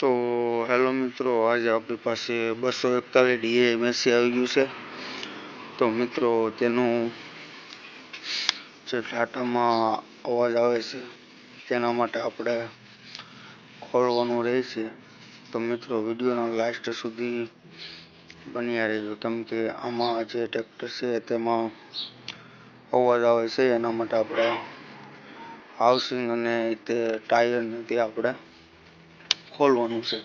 તો હેલો મિત્રો, આજે આપણી પાસે 241 ડીએ મેસી આવી ગયું છે। તો મિત્રો તેનું જે ટાટામાં અવાજ આવે છે તેના માટે આપણે ખોલવાનું રહેશે। તો મિત્રો વિડીયોના લાસ્ટ સુધી બન્યા રહેજો, કેમ કે આમાં જે ટ્રેક્ટર છે તેમાં અવાજ આવે છે એના માટે આપણે હાઉસિંગ અને તે ટાયર ને તે આપણે ખોલવાનું છે।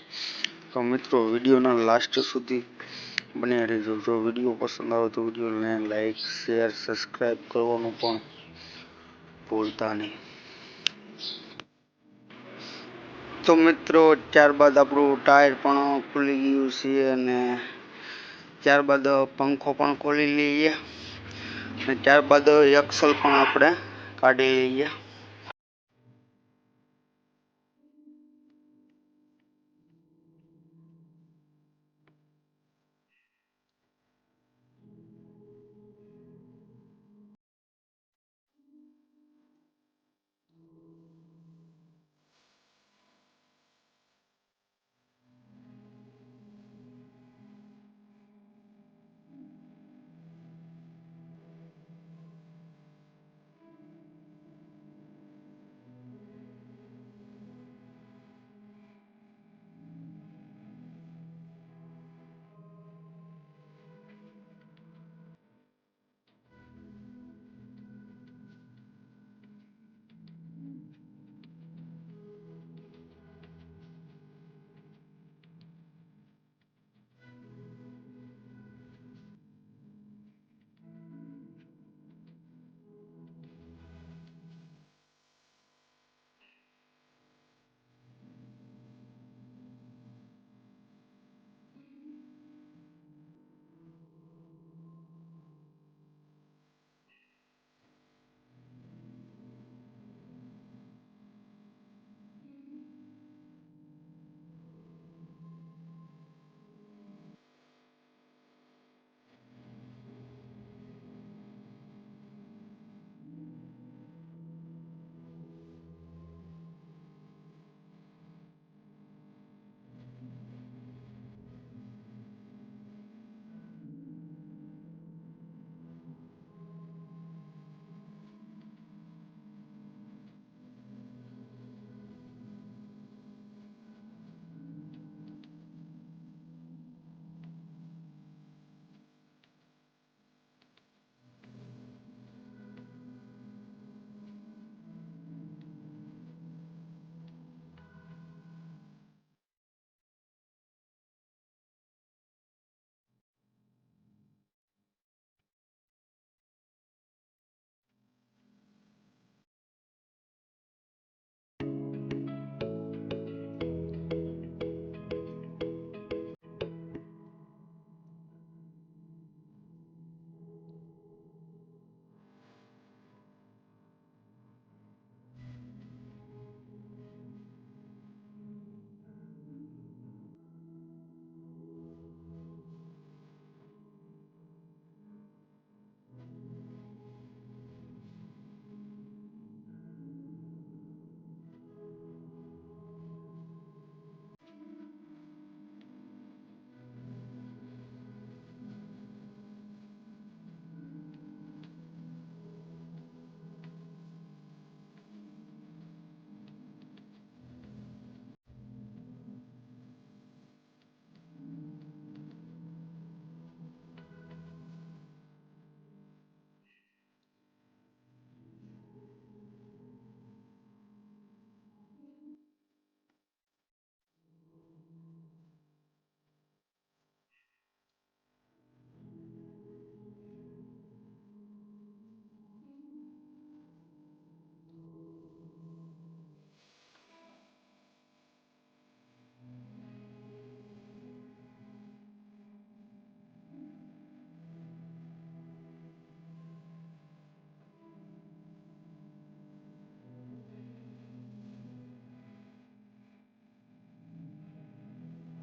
તો મિત્રો વિડીયોના લાસ્ટ સુધી બન્યા રહેજો। જો વિડીયો પસંદ આવે તો વિડીયોને લાઈક શેર સબસ્ક્રાઈબ કરવાનું પણ ભૂલતા નહીં। તો મિત્રો ત્યારબાદ આપણું ટાયર પણ ખુલી ગયું છે અને ત્યારબાદ પંખો પણ ખોલી લઈએ અને ત્યારબાદ એક્સલ પણ આપણે કાઢી લઈએ।